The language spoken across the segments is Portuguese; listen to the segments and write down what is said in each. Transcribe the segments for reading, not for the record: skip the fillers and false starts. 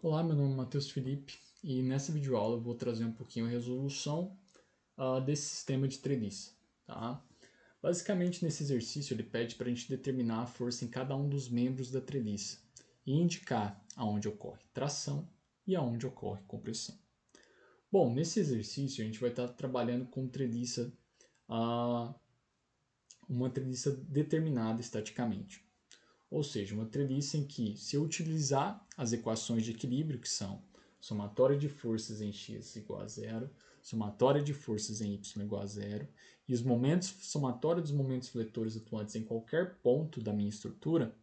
Olá, meu nome é Matheus Felipe e nessa videoaula eu vou trazer um pouquinho a resolução desse sistema de treliça. Tá? Basicamente, nesse exercício ele pede para a gente determinar a força em cada um dos membros da treliça e indicar aonde ocorre tração e aonde ocorre compressão. Bom, nesse exercício a gente vai estar trabalhando com treliça, uma treliça determinada estaticamente. Ou seja, uma treliça em que, se eu utilizar as equações de equilíbrio, que são somatória de forças em x igual a zero, somatória de forças em y igual a zero, e os momentos, somatória dos momentos fletores atuantes em qualquer ponto da minha estrutura,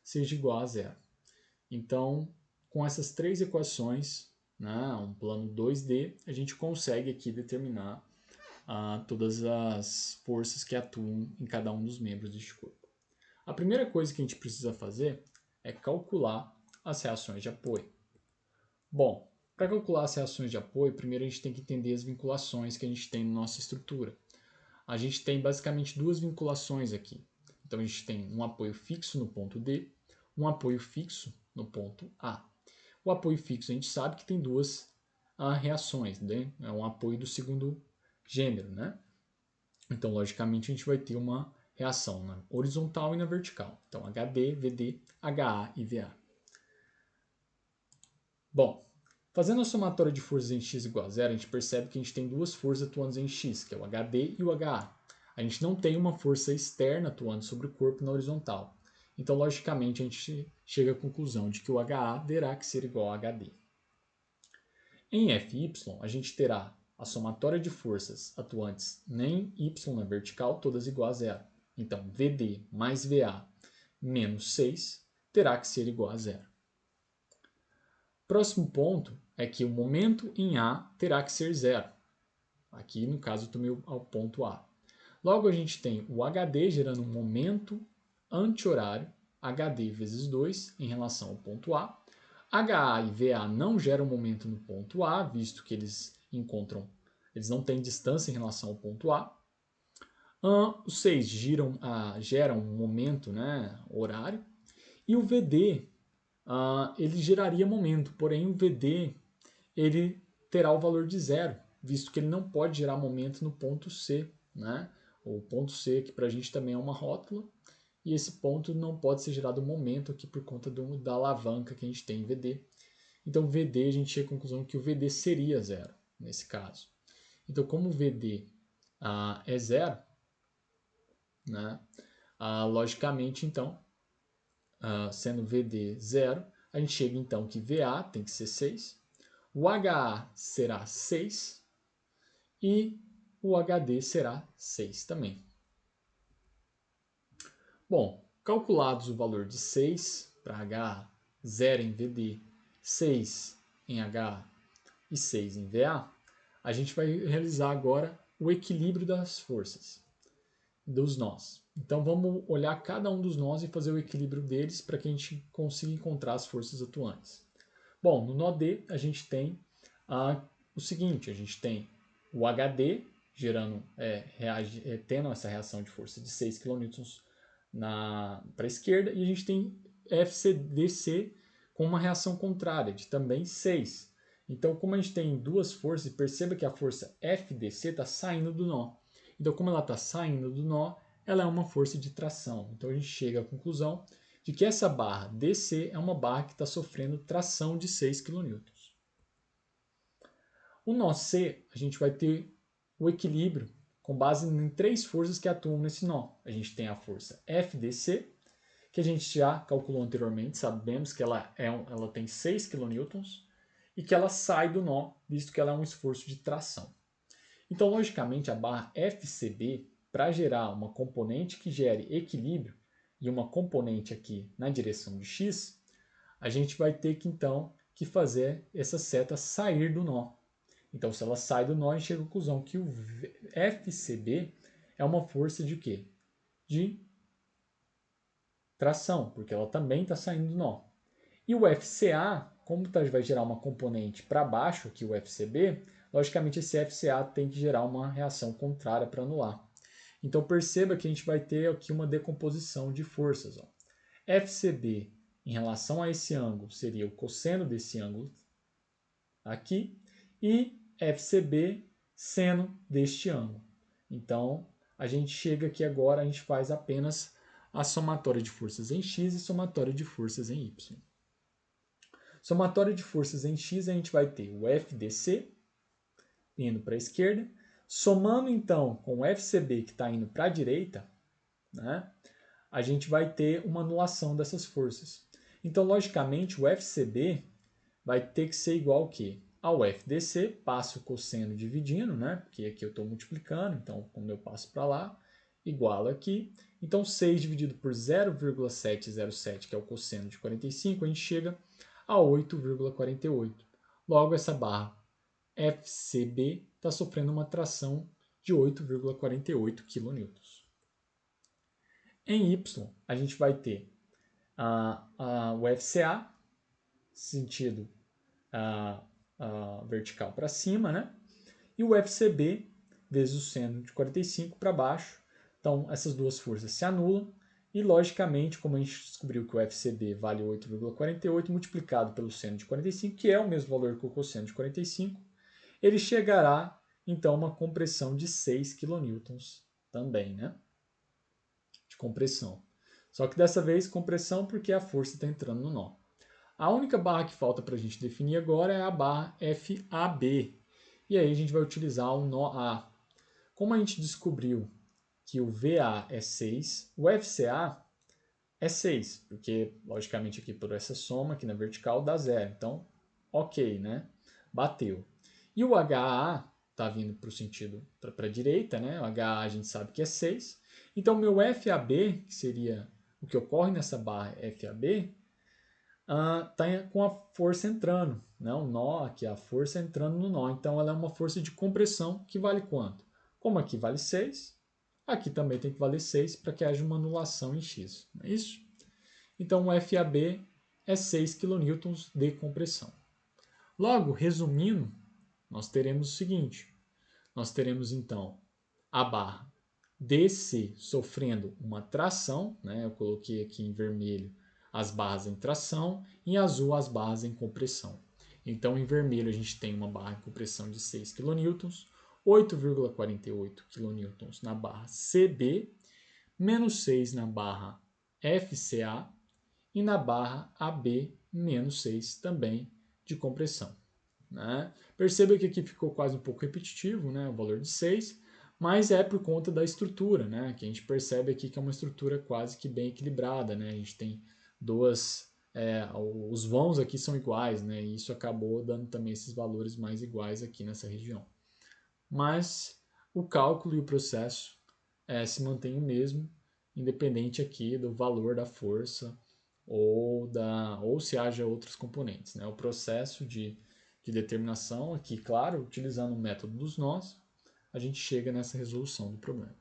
seja igual a zero. Então, com essas três equações, né, um plano 2D, a gente consegue aqui determinar todas as forças que atuam em cada um dos membros deste corpo. A primeira coisa que a gente precisa fazer é calcular as reações de apoio. Bom, para calcular as reações de apoio, primeiro a gente tem que entender as vinculações que a gente tem na nossa estrutura. A gente tem basicamente duas vinculações aqui. Então a gente tem um apoio fixo no ponto D, um apoio fixo no ponto A. O apoio fixo a gente sabe que tem duas reações, né? É um apoio do segundo gênero, né? Então, logicamente, a gente vai ter uma reação na horizontal e na vertical. Então, HD, VD, HA e VA. Bom, fazendo a somatória de forças em x igual a zero, a gente percebe que a gente tem duas forças atuando em x, que é o HD e o HA. A gente não tem uma força externa atuando sobre o corpo na horizontal. Então, logicamente, a gente chega à conclusão de que o HA terá que ser igual a HD. Em Fy, a gente terá a somatória de forças atuantes em y na vertical, todas igual a zero. Então, VD mais VA menos 6 terá que ser igual a zero. Próximo ponto é que o momento em A terá que ser zero. Aqui, no caso, eu tomei ao ponto A. Logo, a gente tem o HD gerando um momento anti-horário, HD vezes 2, em relação ao ponto A. HA e VA não geram momento no ponto A, visto que eles não têm distância em relação ao ponto A. Os 6 geram um momento, né, horário. E o VD, ele geraria momento, porém o VD ele terá o valor de zero, visto que ele não pode gerar momento no ponto C. Né? O ponto C aqui para a gente também é uma rótula, e esse ponto não pode ser gerado momento aqui por conta da alavanca que a gente tem em VD. Então, VD, a gente chega à conclusão que o VD seria zero, nesse caso. Então, como o VD é zero, né, logicamente, então, sendo VD zero, a gente chega então que VA tem que ser 6, o HA será 6 e o HD será 6 também. Bom, calculados o valor de 6 para HA, 0 em VD, 6 em HA e 6 em VA, a gente vai realizar agora o equilíbrio das forças, dos nós. Então vamos olhar cada um dos nós e fazer o equilíbrio deles para que a gente consiga encontrar as forças atuantes. Bom, no nó D a gente tem o seguinte, a gente tem o HD gerando, tendo essa reação de força de 6 kN para a esquerda, e a gente tem FCDC com uma reação contrária de também 6. Então, como a gente tem duas forças, perceba que a força FDC está saindo do nó. Então, como ela está saindo do nó, ela é uma força de tração. Então, a gente chega à conclusão de que essa barra DC é uma barra que está sofrendo tração de 6 kN. O nó C, a gente vai ter o equilíbrio com base em três forças que atuam nesse nó. A gente tem a força FDC, que a gente já calculou anteriormente, sabemos que ela tem 6 kN e que ela sai do nó, visto que ela é um esforço de tração. Então, logicamente, a barra FCB, para gerar uma componente que gere equilíbrio e uma componente aqui na direção de X, a gente vai ter que, então, fazer essa seta sair do nó. Então, se ela sai do nó, a gente chega à conclusão que o FCB é uma força de quê? De tração, porque ela também está saindo do nó. E o FCA, como vai gerar uma componente para baixo, aqui o FCB, logicamente esse FCA tem que gerar uma reação contrária para anular. Então perceba que a gente vai ter aqui uma decomposição de forças. Ó. FCB em relação a esse ângulo seria o cosseno desse ângulo aqui, e FCB seno deste ângulo. Então, a gente chega aqui agora, a gente faz apenas a somatória de forças em X e somatória de forças em Y. Somatória de forças em X, a gente vai ter o FDC indo para a esquerda, somando então com o FCB que está indo para a direita, né, a gente vai ter uma anulação dessas forças. Então, logicamente, o FCB vai ter que ser igual ao quê? Ao FDC, passo o cosseno dividindo, né? Porque aqui eu estou multiplicando, então quando eu passo para lá, igual aqui. Então 6 dividido por 0,707, que é o cosseno de 45, a gente chega a 8,48. Logo, essa barra FCB está sofrendo uma tração de 8,48 kN. Em Y, a gente vai ter o FCA, sentido vertical para cima, né? E o FCB vezes o seno de 45 para baixo. Então, essas duas forças se anulam. E, logicamente, como a gente descobriu que o FCB vale 8,48 multiplicado pelo seno de 45, que é o mesmo valor que o cosseno de 45, ele chegará, então, a uma compressão de 6 kN também, né? De compressão. Só que dessa vez, compressão porque a força está entrando no nó. A única barra que falta para a gente definir agora é a barra FAB. E aí a gente vai utilizar o nó A. Como a gente descobriu que o VA é 6, o FCA é 6, porque logicamente aqui por essa soma aqui na vertical dá 0. Então, ok, né? Bateu. E o HA está vindo para o sentido para a direita, né? O HA a gente sabe que é 6. Então, meu FAB, que seria o que ocorre nessa barra FAB, está com a força entrando, né? O nó aqui, a força entrando no nó. Então, ela é uma força de compressão que vale quanto? Como aqui vale 6, aqui também tem que valer 6 para que haja uma anulação em X. Não é isso? Então, o FAB é 6 kN de compressão. Logo, resumindo, nós teremos o seguinte. Nós teremos, então, a barra DC sofrendo uma tração, né? Eu coloquei aqui em vermelho as barras em tração, em azul as barras em compressão. Então, em vermelho a gente tem uma barra em compressão de 6 kN, 8,48 kN na barra CB, menos 6 na barra FCA e na barra AB, menos 6 também de compressão. Né? Perceba que aqui ficou quase um pouco repetitivo, né? O valor de 6, mas é por conta da estrutura, né? Que a gente percebe aqui que é uma estrutura quase que bem equilibrada, né? A gente tem os vãos aqui são iguais, né? E isso acabou dando também esses valores mais iguais aqui nessa região. Mas o cálculo e o processo se mantém o mesmo, independente aqui do valor da força ou se haja outros componentes, né? O processo de determinação aqui, claro, utilizando o método dos nós, a gente chega nessa resolução do problema.